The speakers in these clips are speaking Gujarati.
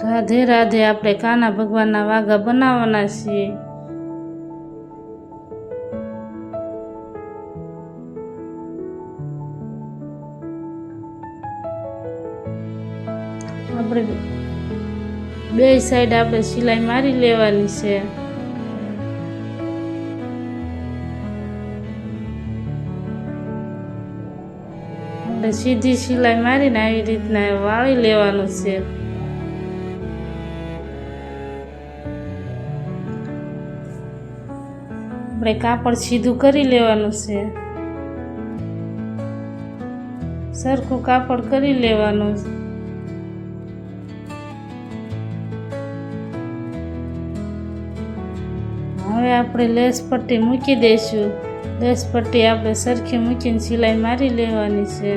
રાધે રાધે। આપણે કાના ભગવાનના વાઘા બનાવવાના છીએ। આપણે બે સાઈડ આપણે સિલાઈ મારી લેવાની છે। આપણે સીધી સિલાઈ મારીને આવી રીતના વાળી લેવાનું છે। આપણે કાપડ સીધું કરી લેવાનું છે। સરખું કાપડ કરી લેવાનું। હવે આપણે લેસ પટ્ટી મૂકી દઈશું। લેસ પટ્ટી આપણે સરખી મૂકીને સિલાઈ મારી લેવાની છે।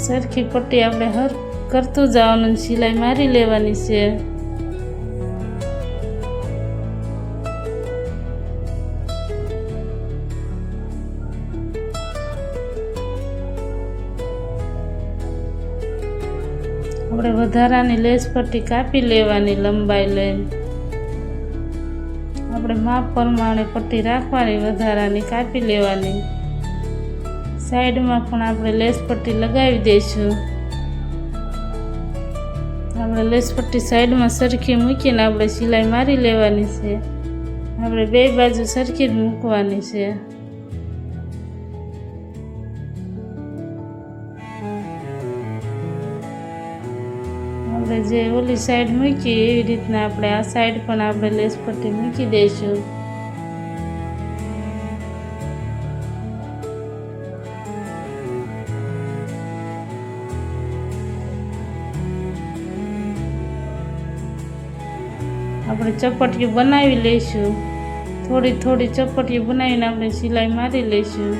સરખી પટ્ટી આપણે હર કરતું જવાનું, સિલાઈ મારી લેવાની છે। આપણે વધારાની લેસ પટ્ટી કાપી લેવાની લંબાઈ લઈને। આપણે માપ પ્રમાણે પટ્ટી રાખવાની, વધારાની કાપી લેવાની। સાઈડમાં પણ આપણે લેસ પટ્ટી લગાવી દઈશું। આપણે લેસ પટ્ટી સાઈડમાં સરખી મૂકીને આપણે સિલાઈ મારી લેવાની છે। આપણે બે બાજુ સરખી જ મૂકવાની છે। આપણે જે ઓલી સાઈડ મૂકી એવી રીતના આપણે આ સાઈડ પણ આપણે લેસ પટ્ટી મૂકી દઈશું। આપણે ચપટીઓ બનાવી લઈશું। થોડી થોડી ચપટીઓ બનાવીને આપણે સિલાઈ મારી લઈશું।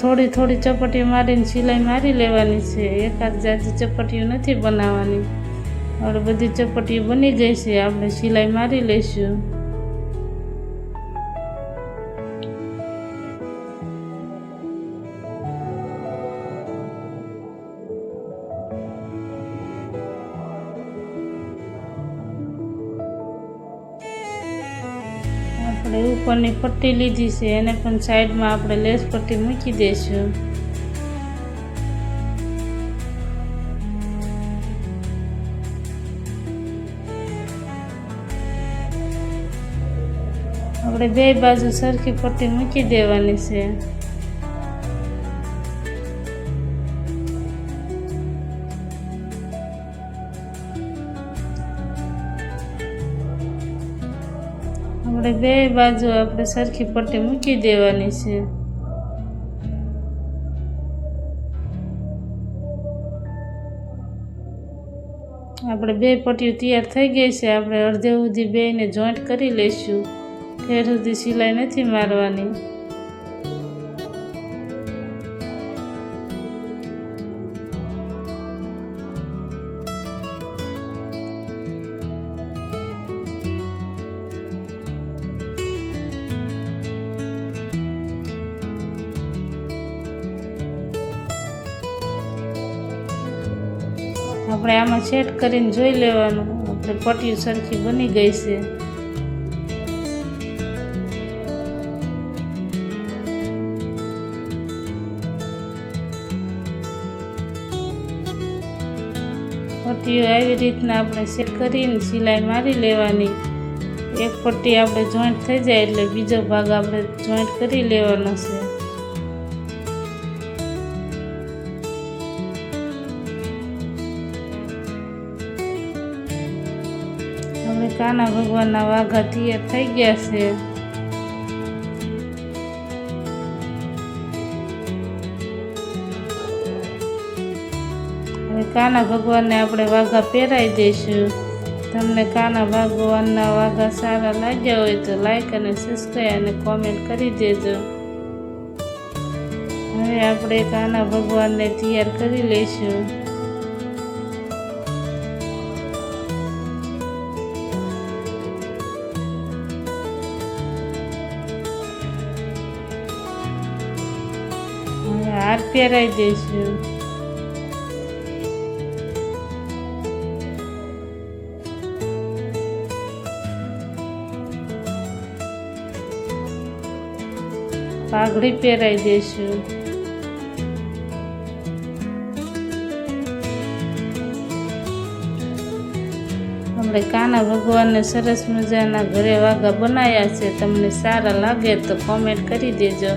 થોડી થોડી ચપટીઓ મારીને સિલાઈ મારી લેવાની છે। એકાદ જાજી ચપટીઓ નથી બનાવવાની। આપણે બધી ચપટીઓ બની ગઈ છે, આપણે સિલાઈ મારી લઈશું। આપણે ઉપરની પટ્ટી લીધી છે, એને પણ સાઈડમાં આપણે લેસ પટ્ટી મૂકી દઈશું। આપણે બે બાજુ સરખી પટ્ટી મૂકી દેવાની છે। આપણે બે બાજુ આપણે સરખી પટ્ટી મૂકી દેવાની છે। આપણે બે પટ્ટીઓ તૈયાર થઈ ગઈ છે। આપણે અડધે સુધી બેને જોઈન્ટ કરી લઈશું। ઠેર સુધી સિલાઈ નથી મારવાની। આપણે આમાં સેટ કરીને જોઈ લેવાનું, આપણે પટ્ટીઓ સરખી બની ગઈ છે। પટ્ટીઓ આવી રીતના આપણે સેટ કરીને સિલાઈ મારી લેવાની। એક પટ્ટી આપણે જોઈન્ટ થઈ જાય એટલે બીજો ભાગ આપણે જોઈન્ટ કરી લેવાનો છે। હવે કાના ભગવાનના વાઘા તૈયાર થઈ ગયા છે। હવે કાના ભગવાનને આપણે વાઘા પહેરાવી દઈશું। તમને કાના ભગવાનના વાઘા સારા લાગ્યા હોય તો લાઈક અને સબસ્ક્રાઈબ અને કોમેન્ટ કરી દેજો। હવે આપણે કાના ભગવાનને તૈયાર કરી લઈશું. હવે હાર પહેરાવી દઈશું. પાઘડી પહેરાવી દઈશું. આપણે કાના ભગવાનને સરસ મજાના ઘરે વાઘા બનાવ્યા છે. તમને સારા લાગે તો કોમેન્ટ કરી દેજો.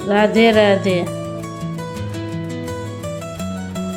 રાધે રાધે.